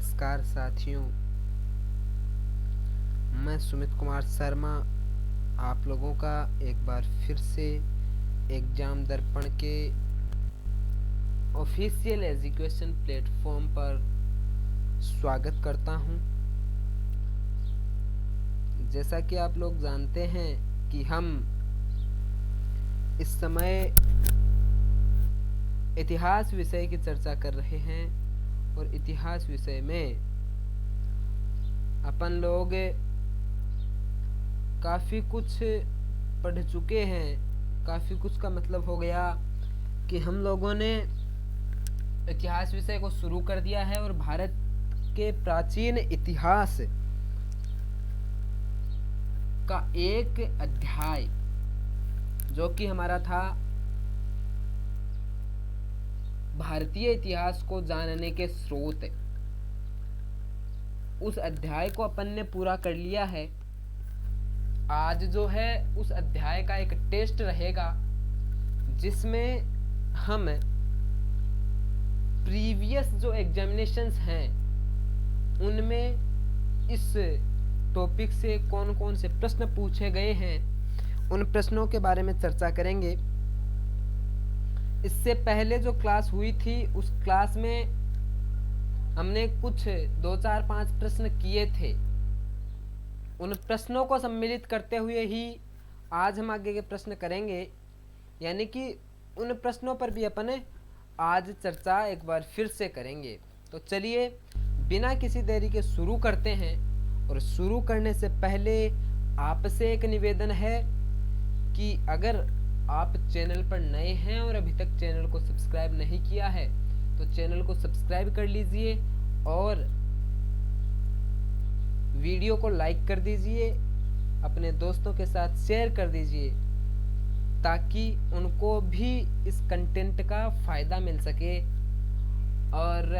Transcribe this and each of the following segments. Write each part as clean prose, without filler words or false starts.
नमस्कार साथियों, मैं सुमित कुमार शर्मा आप लोगों का एक बार फिर से एग्जाम दर्पण के ऑफिशियल एजुकेशन प्लेटफॉर्म पर स्वागत करता हूं। जैसा कि आप लोग जानते हैं कि हम इस समय इतिहास विषय की चर्चा कर रहे हैं और इतिहास विषय में अपन लोग काफ़ी कुछ पढ़ चुके हैं। काफ़ी कुछ का मतलब हो गया कि हम लोगों ने इतिहास विषय को शुरू कर दिया है और भारत के प्राचीन इतिहास का एक अध्याय जो कि हमारा था भारतीय इतिहास को जानने के स्रोत, उस अध्याय को अपन ने पूरा कर लिया है। आज जो है उस अध्याय का एक टेस्ट रहेगा जिसमें हम प्रीवियस जो एग्जामिनेशंस हैं उनमें इस टॉपिक से कौन कौन से प्रश्न पूछे गए हैं उन प्रश्नों के बारे में चर्चा करेंगे। इससे पहले जो क्लास हुई थी उस क्लास में हमने कुछ 2, 4, 5 प्रश्न किए थे। उन प्रश्नों को सम्मिलित करते हुए ही आज हम आगे के प्रश्न करेंगे, यानी कि उन प्रश्नों पर भी अपन आज चर्चा एक बार फिर से करेंगे। तो चलिए बिना किसी देरी के शुरू करते हैं। और शुरू करने से पहले आपसे एक निवेदन है कि अगर आप चैनल पर नए हैं और अभी तक चैनल को सब्सक्राइब नहीं किया है तो चैनल को सब्सक्राइब कर लीजिए और वीडियो को लाइक कर दीजिए, अपने दोस्तों के साथ शेयर कर दीजिए ताकि उनको भी इस कंटेंट का फ़ायदा मिल सके। और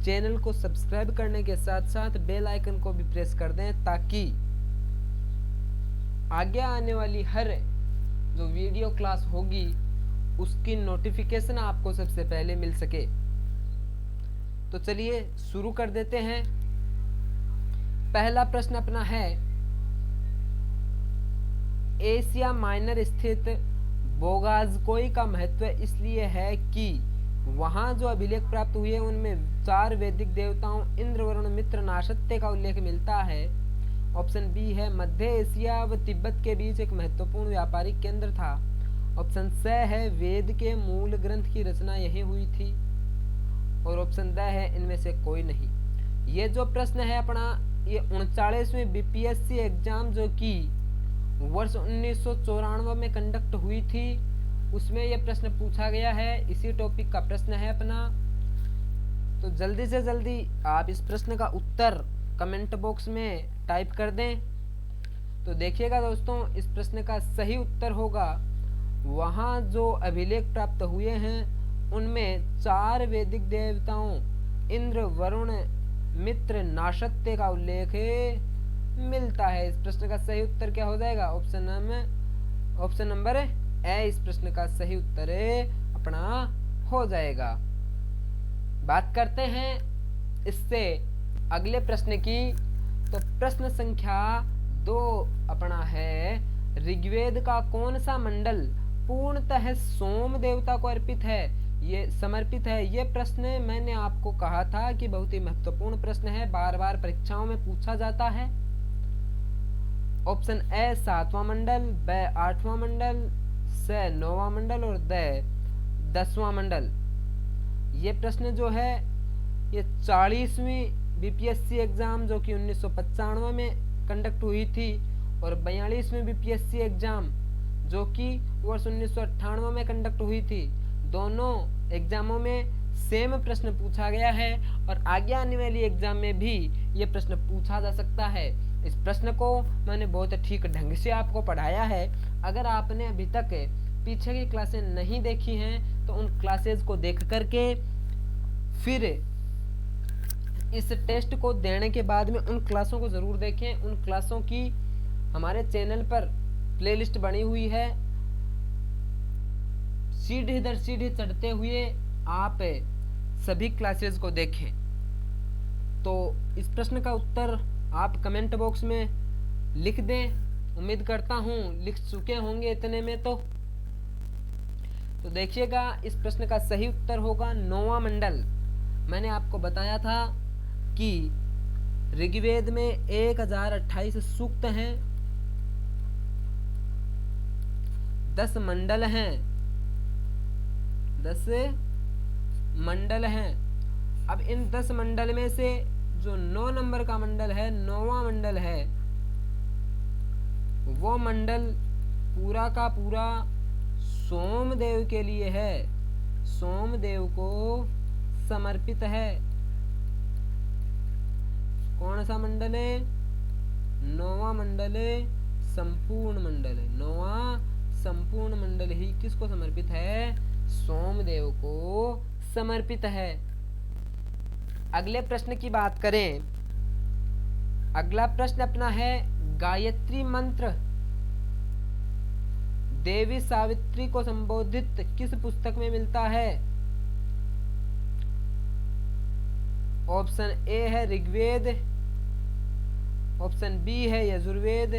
चैनल को सब्सक्राइब करने के साथ साथ बेल आइकन को भी प्रेस कर दें ताकि आगे आने वाली हर जो वीडियो क्लास होगी उसकी नोटिफिकेशन आपको सबसे पहले मिल सके। तो चलिए शुरू कर देते हैं। पहला प्रश्न अपना है, एशिया माइनर स्थित बोगाज़कोई का महत्व इसलिए है कि वहां जो अभिलेख प्राप्त हुए उनमें 4 वैदिक देवताओं इंद्र, वरुण, मित्र, नाशत्य का उल्लेख मिलता है। ऑप्शन बी है, मध्य एशिया व तिब्बत के बीच एक महत्वपूर्ण व्यापारिक केंद्र था। ऑप्शन स है, वेद के मूल ग्रंथ की रचना यहीं हुई थी। और ऑप्शन द है, इनमें से कोई नहीं। ये जो प्रश्न है अपना, ये 39वें बीपीएससी एग्जाम जो कि वर्ष 1994 में कंडक्ट हुई थी उसमें यह प्रश्न पूछा गया है। इसी टॉपिक का प्रश्न है अपना। तो जल्दी से जल्दी आप इस प्रश्न का उत्तर कमेंट बॉक्स में टाइप कर दें। तो देखिएगा दोस्तों, इस प्रश्न का सही उत्तर होगा, वहाँ जो अभिलेख प्राप्त हुए हैं उनमें 4 वैदिक देवताओं इंद्र, वरुण, मित्र, नाशत्य का उल्लेख मिलता है। इस प्रश्न का सही उत्तर क्या हो जाएगा? ऑप्शन नंबर ए इस प्रश्न का सही उत्तर अपना हो जाएगा। बात करते हैं इससे अगले प्रश्न की। तो प्रश्न संख्या 2 अपना है, ऋग्वेद का कौन सा मंडल पूर्णतः सोम देवता को अर्पित है, ये समर्पित है? ये प्रश्न मैंने आपको कहा था कि बहुत ही महत्वपूर्ण प्रश्न है, बार बार परीक्षाओं में पूछा जाता है। ऑप्शन ए 7वां मंडल, ब 8वां मंडल, स 9वां मंडल और द 10वां मंडल। ये प्रश्न जो है ये 40वीं बीपीएससी एग्जाम जो कि 1995 में कंडक्ट हुई थी और 42वीं बीपीएससी एग्जाम जो कि वर्ष 1998 में कंडक्ट हुई थी, दोनों एग्जामों में सेम प्रश्न पूछा गया है और आगे आने वाली एग्जाम में भी ये प्रश्न पूछा जा सकता है। इस प्रश्न को मैंने बहुत ठीक ढंग से आपको पढ़ाया है। अगर आपने अभी तक पीछे की क्लासें नहीं देखी हैं तो उन क्लासेस को देख करके फिर इस टेस्ट को देने के बाद में उन क्लासों को ज़रूर देखें। उन क्लासों की हमारे चैनल पर प्लेलिस्ट बनी हुई है, सीढ़ी दर सीढ़ी चढ़ते हुए आप सभी क्लासेस को देखें। तो इस प्रश्न का उत्तर आप कमेंट बॉक्स में लिख दें। उम्मीद करता हूँ लिख चुके होंगे इतने में। तो देखिएगा, इस प्रश्न का सही उत्तर होगा 9वां मंडल। मैंने आपको बताया था कि ऋग्वेद में 1028 सूक्त हैं, 10 मंडल हैं, 10 मंडल हैं। अब इन 10 मंडल में से जो 9 नंबर का मंडल है, 9वां मंडल है, वो मंडल पूरा का पूरा सोमदेव के लिए है, सोमदेव को समर्पित है। कौन सा मंडल है? 9वां मंडल है, संपूर्ण मंडल है। 9वां संपूर्ण मंडल ही किसको समर्पित है? सोमदेव को समर्पित है। अगले प्रश्न की बात करें। अगला प्रश्न अपना है, गायत्री मंत्र देवी सावित्री को संबोधित किस पुस्तक में मिलता है? ऑप्शन ए है ऋग्वेद, ऑप्शन बी है यजुर्वेद,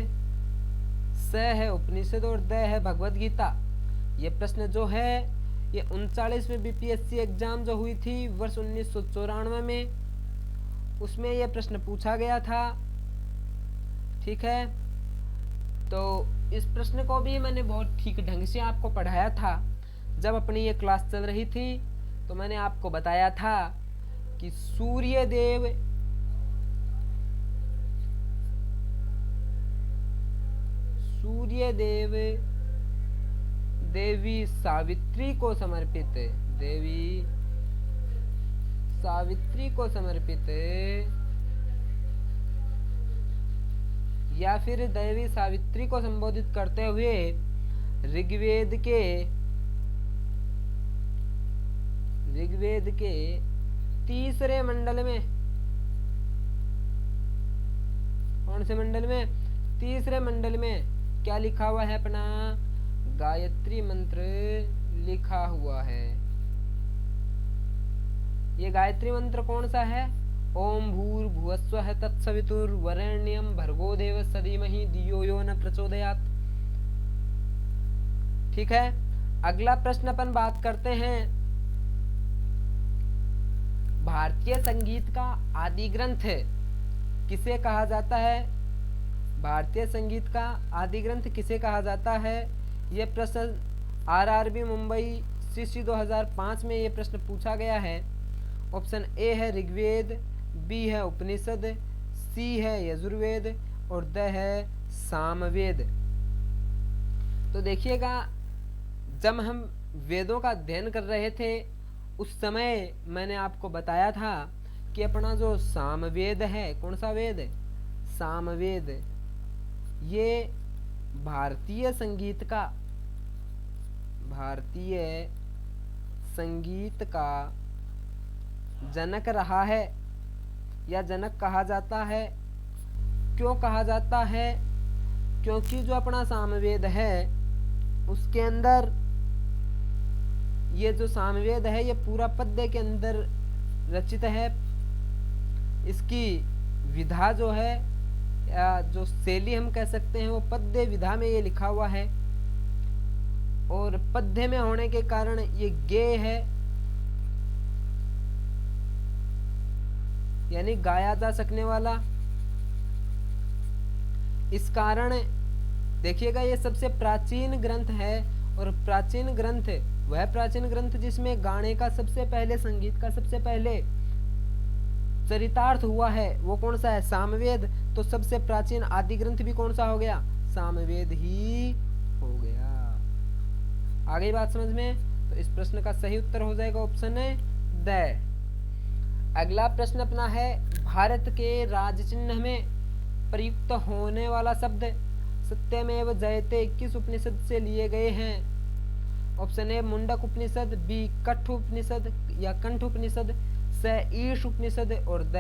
स है उपनिषद और द है भगवत गीता। ये प्रश्न जो है ये 39वें बीपीएससी एग्जाम जो हुई थी वर्ष 1994 में, उसमें यह प्रश्न पूछा गया था। ठीक है, तो इस प्रश्न को भी मैंने बहुत ठीक ढंग से आपको पढ़ाया था। जब अपनी ये क्लास चल रही थी तो मैंने आपको बताया था कि सूर्य देव देवी सावित्री को समर्पित, देवी सावित्री को समर्पित, या फिर देवी सावित्री को संबोधित करते हुए ऋग्वेद के तीसरे मंडल में, कौन से मंडल में? तीसरे मंडल में क्या लिखा हुआ है? अपना गायत्री मंत्र लिखा हुआ है। ये गायत्री मंत्र कौन सा है? ओम भूर्भुवस्वः तत्सवितुर्वरेण्यं भर्गो देवस्य धीमहि धियो यो न प्रचोदयात्। ठीक है, अगला प्रश्न अपन बात करते हैं। भारतीय संगीत का आदि ग्रंथ किसे कहा जाता है? भारतीय संगीत का आदि ग्रंथ किसे कहा जाता है? यह प्रश्न आरआरबी मुंबई सीसी 2005 में यह प्रश्न पूछा गया है। ऑप्शन ए है ऋग्वेद, बी है उपनिषद, सी है यजुर्वेद और द है सामवेद। तो देखिएगा, जब हम वेदों का अध्ययन कर रहे थे उस समय मैंने आपको बताया था कि अपना जो सामवेद है, कौन सा वेद? सामवेद, ये भारतीय संगीत का जनक रहा है या जनक कहा जाता है। क्यों कहा जाता है? क्योंकि जो अपना सामवेद है उसके अंदर, ये जो सामवेद है ये पूरा पद्य के अंदर रचित है। इसकी विधा जो है या जो शैली हम कह सकते हैं वो पद्य विधा में ये लिखा हुआ है, और पद्य में होने के कारण ये गेय है, यानी गाया जा सकने वाला। इस कारण देखिएगा ये सबसे प्राचीन ग्रंथ है, और प्राचीन ग्रंथ वह प्राचीन ग्रंथ जिसमें गाने का सबसे पहले, संगीत का सबसे पहले चरितार्थ हुआ है, वो कौन सा है? सामवेद। तो सबसे प्राचीन आदि ग्रंथ भी कौन सा हो गया? सामवेद ही हो गया। आ गई बात समझ में? तो इस प्रश्न का सही उत्तर हो जाएगा ऑप्शन है द। अगला प्रश्न अपना है, भारत के राज चिन्ह में प्रयुक्त होने वाला शब्द सत्यमेव जयते किस उपनिषद से लिए गए हैं? Option A Mundaka Upanishad, B Katha Upanishad या कंठ उपनिषद, स ईश उपनिषद और द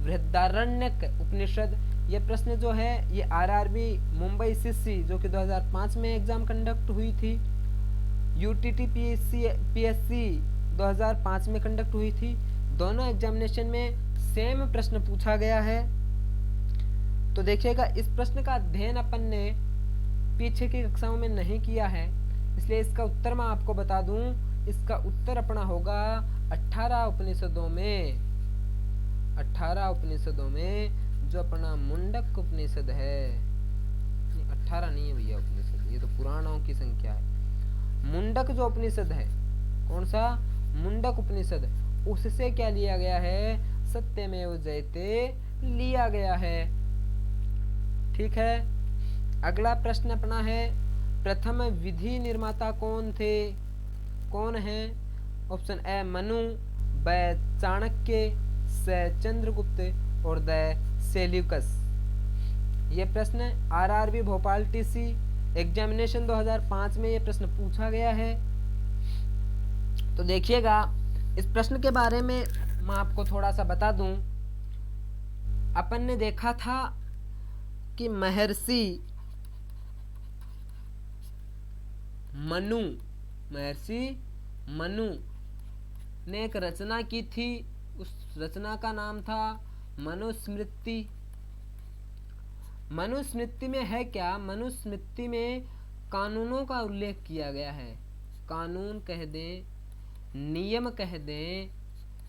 बृहदारण्यक उपनिषद। ये प्रश्न जो है ये आरआरबी मुंबई सीसी जो कि 2005 में एग्जाम कंडक्ट हुई थी, यूटीटी पीएससी 2005 में कंडक्ट हुई थी। दोनों एग्जामिनेशन में सेम प्रश्न पूछा गया है। तो देखिएगा, इस प्रश्न का अध्ययन अपन ने पीछे की कक्षाओं में नहीं किया है, इसलिए इसका उत्तर मैं आपको बता दूं। इसका उत्तर अपना होगा 18 उपनिषदों में, 18 उपनिषदों में जो अपना मुंडक उपनिषद है, 18 नहीं है भैया उपनिषद, ये तो पुराणों की संख्या है। मुंडक जो उपनिषद है, कौन सा? मुंडक उपनिषद, उससे क्या लिया गया है? सत्यमेव जयते लिया गया है। ठीक है, अगला प्रश्न अपना है, प्रथम विधि निर्माता कौन थे? कौन है? ऑप्शन ए मनु, ब चाणक्य, स चंद्रगुप्त और द सेल्यूकस। ये प्रश्न आरआरबी भोपाल टीसी एग्जामिनेशन 2005 में ये प्रश्न पूछा गया है। तो देखिएगा, इस प्रश्न के बारे में मैं आपको थोड़ा सा बता दूं। अपन ने देखा था कि महर्षि मनु ने एक रचना की थी, उस रचना का नाम था मनुस्मृति। मनुस्मृति में है क्या? मनुस्मृति में कानूनों का उल्लेख किया गया है। कानून कह दें, नियम कह दें,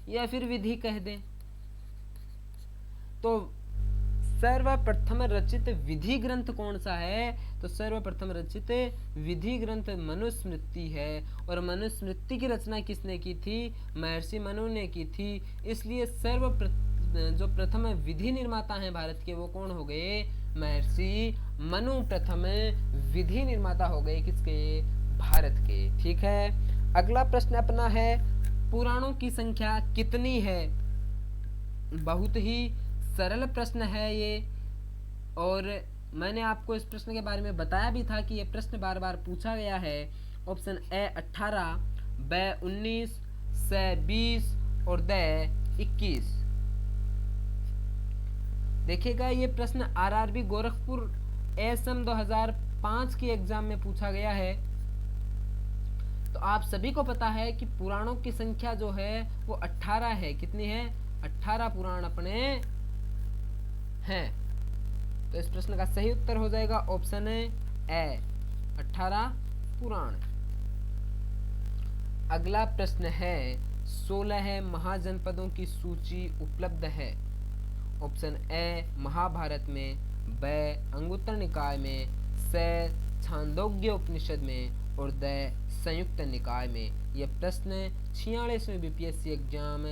या फिर विधि कह दें। तो सर्वप्रथम रचित विधि ग्रंथ कौन सा है? तो सर्वप्रथम रचित विधि ग्रंथ मनुस्मृति है। और मनुस्मृति की रचना किसने की थी? महर्षि मनु ने की थी। इसलिए जो प्रथम विधि निर्माता हैं भारत के, वो कौन हो गए? महर्षि मनु प्रथम विधि निर्माता हो गए। किसके? भारत के। ठीक है, अगला प्रश्न अपना है, पुराणों की संख्या कितनी है? बहुत ही सरल प्रश्न है ये, और मैंने आपको इस प्रश्न के बारे में बताया भी था कि ये प्रश्न बार बार पूछा गया है। ऑप्शन ए 18, ब 19, स 20 और द 21। देखिएगा, ये प्रश्न आरआरबी गोरखपुर एसएम 2005 की एग्जाम में पूछा गया है। तो आप सभी को पता है कि पुराणों की संख्या जो है वो 18 है। कितनी है? 18 पुराण अपने हैं। तो इस प्रश्न का सही उत्तर हो जाएगा ऑप्शन ए 18 पुराण। अगला प्रश्न है, 16 महाजनपदों की सूची उपलब्ध है। ऑप्शन ए महाभारत में, ब अंगुत्तर निकाय में, स छांदोग्य उपनिषद में और द संयुक्त निकाय में। यह प्रश्न 46वें बीपीएससी एग्जाम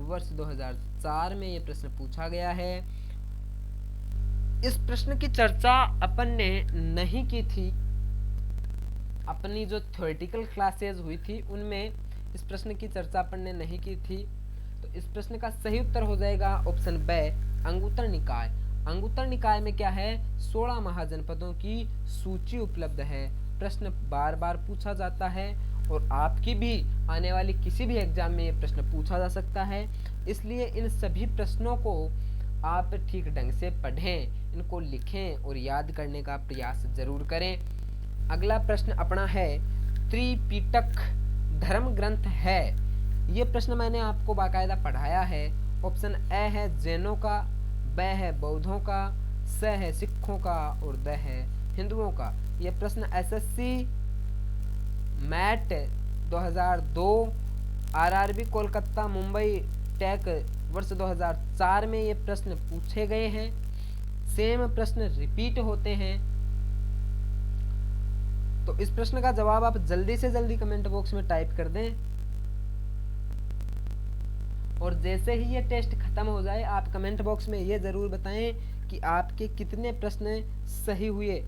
वर्ष 2004 में यह प्रश्न पूछा गया है। इस प्रश्न की चर्चा अपन ने नहीं की थी। अपनी जो थ्योरेटिकल क्लासेस हुई थी उनमें इस प्रश्न की चर्चा अपन ने नहीं की थी। तो इस प्रश्न का सही उत्तर हो जाएगा ऑप्शन ब अंगुत्तर निकाय। अंगुत्तर निकाय में क्या है? 16 महाजनपदों की सूची उपलब्ध है। प्रश्न बार बार पूछा जाता है और आपकी भी आने वाली किसी भी एग्जाम में ये प्रश्न पूछा जा सकता है। इसलिए इन सभी प्रश्नों को आप ठीक ढंग से पढ़ें, इनको लिखें और याद करने का प्रयास जरूर करें। अगला प्रश्न अपना है, त्रिपिटक धर्म ग्रंथ है। ये प्रश्न मैंने आपको बाकायदा पढ़ाया है। ऑप्शन ए है जैनों का, ब है बौद्धों का, स है सिखों का और द है हिंदुओं का। यह प्रश्न SSC MAT 2002, RRB Kolkata, Mumbai टेक वर्ष 2004 में ये प्रश्न पूछे गए हैं। सेम प्रश्न रिपीट होते हैं। तो इस प्रश्न का जवाब आप जल्दी से जल्दी कमेंट बॉक्स में टाइप कर दें, और जैसे ही ये टेस्ट खत्म हो जाए आप कमेंट बॉक्स में ये जरूर बताएं कि आपके कितने प्रश्न सही हुए।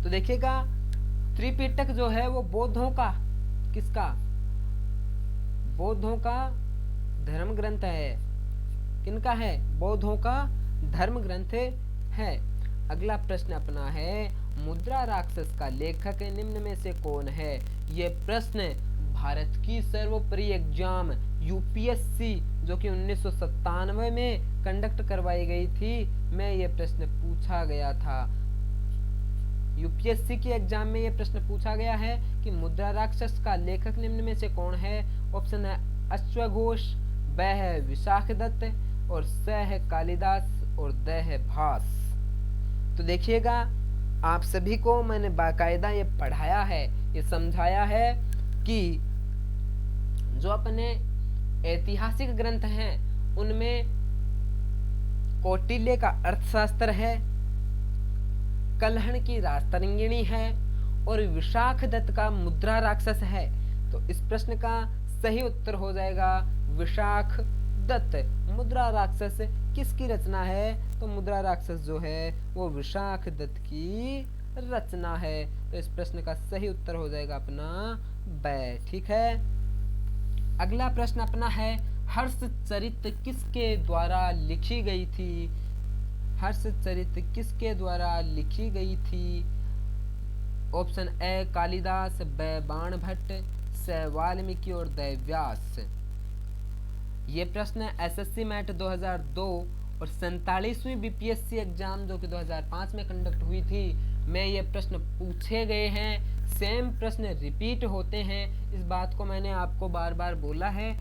तो देखिएगा, त्रिपिटक जो है वो बौद्धों का, किसका? बौद्धों का धर्म ग्रंथ है। किनका है? बौद्धों का धर्म ग्रंथ है। अगला प्रश्न अपना है, मुद्रा राक्षस का लेखक निम्न में से कौन है? यह प्रश्न भारत की सर्वोपरि एग्जाम यूपीएससी जो कि 1997 में कंडक्ट करवाई गई थी, में यह प्रश्न पूछा गया था। यूपीएससी की एग्जाम में यह प्रश्न पूछा गया है कि मुद्रा राक्षस का लेखक निम्न में से कौन है? ऑप्शन अश्वघोष, ब है विशाखदत्त और स है कालिदास और द है भास। तो देखिएगा आप सभी को मैंने बाकायदा ये पढ़ाया है, ये समझाया है कि जो अपने ऐतिहासिक ग्रंथ हैं उनमें कौटिल्य का अर्थशास्त्र है, कल्हण की राजतरंगिणी है और विशाखदत्त का मुद्रा राक्षस है। तो इस प्रश्न का सही उत्तर हो जाएगा विशाखदत्त। मुद्रा राक्षस किसकी रचना है? तो मुद्रा राक्षस जो है वो विशाखदत्त की रचना है। तो इस प्रश्न का सही उत्तर हो जाएगा अपना ब। ठीक है, अगला प्रश्न अपना है हर्षचरित किसके द्वारा लिखी गई थी? हर्षचरित किसके द्वारा लिखी गई थी? ऑप्शन ए कालिदास, ब बाणभट्ट, स वाल्मीकि और द व्यास। ये प्रश्न एसएससी मैट 2002 और 47वीं बीपीएससी एग्जाम जो कि 2005 में कंडक्ट हुई थी में ये प्रश्न पूछे गए हैं। सेम प्रश्न रिपीट होते हैं, इस बात को मैंने आपको बार बार बोला है।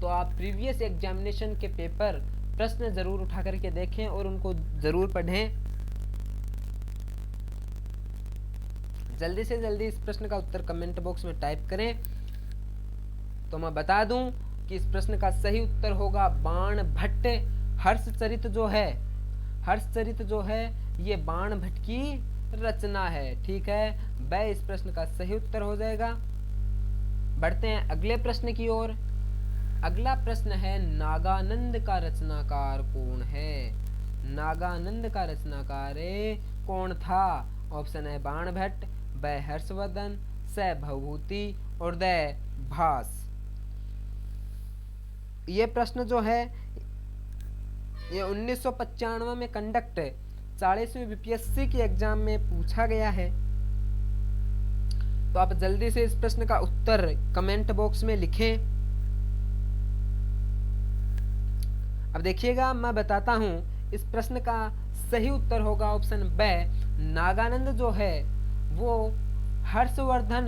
तो आप प्रीवियस एग्जामिनेशन के पेपर प्रश्न जरूर उठा करके देखें और उनको जरूर पढ़ें। जल्दी से जल्दी इस प्रश्न का उत्तर कमेंट बॉक्स में टाइप करें। तो मैं बता दूं कि इस प्रश्न का सही उत्तर होगा बाणभट्ट। हर्षचरित जो है ये बाणभट्ट की रचना है। ठीक है, ब इस प्रश्न का सही उत्तर हो जाएगा। बढ़ते हैं अगले प्रश्न की ओर। अगला प्रश्न है नागानंद का रचनाकार कौन है? नागानंद का रचनाकार कौन था? ऑप्शन है बाणभट्ट, ब हर्षवर्धन, स भवभूति और द भास। ये प्रश्न जो है ये 1995 में कंडक्ट 40वीं बीपीएससी के एग्जाम में पूछा गया है। तो आप जल्दी से इस प्रश्न का उत्तर कमेंट बॉक्स में लिखें। अब देखिएगा मैं बताता हूं, इस प्रश्न का सही उत्तर होगा ऑप्शन ब। नागानंद जो है वो हर्षवर्धन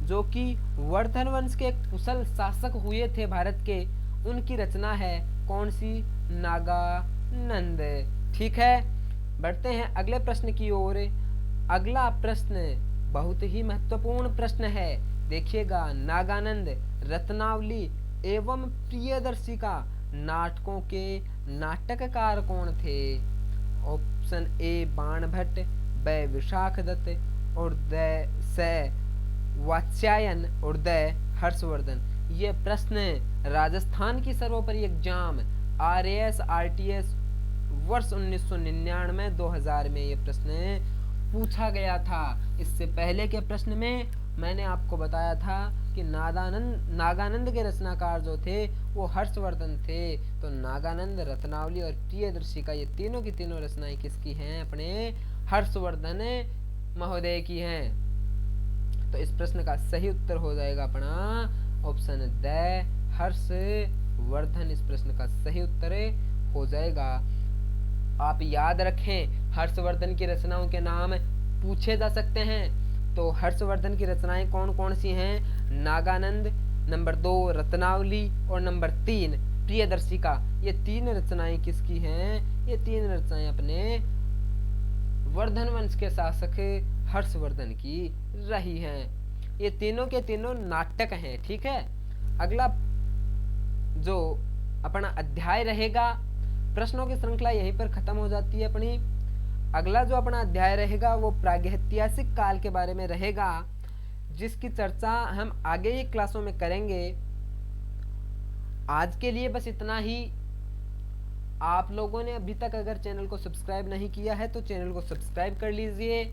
जो कि वर्धन वंश के एक कुशल शासक हुए थे भारत के, उनकी रचना है। कौन सी? नागानंद। ठीक है, बढ़ते हैं अगले प्रश्न की ओर। अगला प्रश्न बहुत ही महत्वपूर्ण प्रश्न है। देखिएगा, नागानंद रत्नावली एवं प्रियदर्शिका नाटकों के नाटककार कौन थे? ऑप्शन ए बाणभट्ट, ब विशाखदत्त और द स वात्स्यायन और द हर्षवर्धन। ये प्रश्न राजस्थान की सर्वोपरि एग्जाम आरएएस आरटीएस वर्ष 1999-2000 में ये प्रश्न पूछा गया था। इससे पहले के प्रश्न में मैंने आपको बताया था कि नागानंद के रचनाकार जो थे वो हर्षवर्धन थे। तो नागानंद, रत्नावली और प्रियदर्शिका ये तीनों की तीनों रचनाएं किसकी हैं? अपने हर्षवर्धन महोदय की हैं। तो इस प्रश्न का सही उत्तर हो जाएगा अपना ऑप्शन द हर्षवर्धन। इस प्रश्न का सही उत्तर हो जाएगा। आप याद रखें, हर्षवर्धन की रचनाओं के नाम पूछे जा सकते हैं। तो हर्षवर्धन की रचनाएं कौन कौन सी हैं? नागानंद, नंबर 2 रत्नावली और नंबर 3 प्रियदर्शिका। ये तीन रचनाएं किसकी हैं? ये तीन रचनाएं अपने वर्धन वंश के शासक हर्षवर्धन की रही हैं। ये तीनों के तीनों नाटक हैं। ठीक है, अगला जो अपना अध्याय रहेगा, प्रश्नों की श्रृंखला यहीं पर खत्म हो जाती है अपनी। अगला जो अपना अध्याय रहेगा वो प्रागैतिहासिक काल के बारे में रहेगा, जिसकी चर्चा हम आगे की क्लासों में करेंगे। आज के लिए बस इतना ही। आप लोगों ने अभी तक अगर चैनल को सब्सक्राइब नहीं किया है तो चैनल को सब्सक्राइब कर लीजिए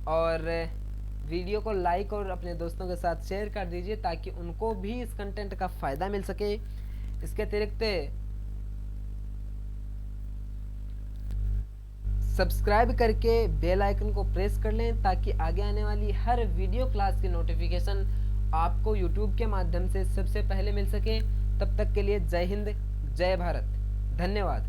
और वीडियो को लाइक और अपने दोस्तों के साथ शेयर कर दीजिए ताकि उनको भी इस कंटेंट का फ़ायदा मिल सके। इसके अतिरिक्त सब्सक्राइब करके बेल आइकन को प्रेस कर लें ताकि आगे आने वाली हर वीडियो क्लास की नोटिफिकेशन आपको यूट्यूब के माध्यम से सबसे पहले मिल सके। तब तक के लिए जय हिंद, जय भारत, धन्यवाद।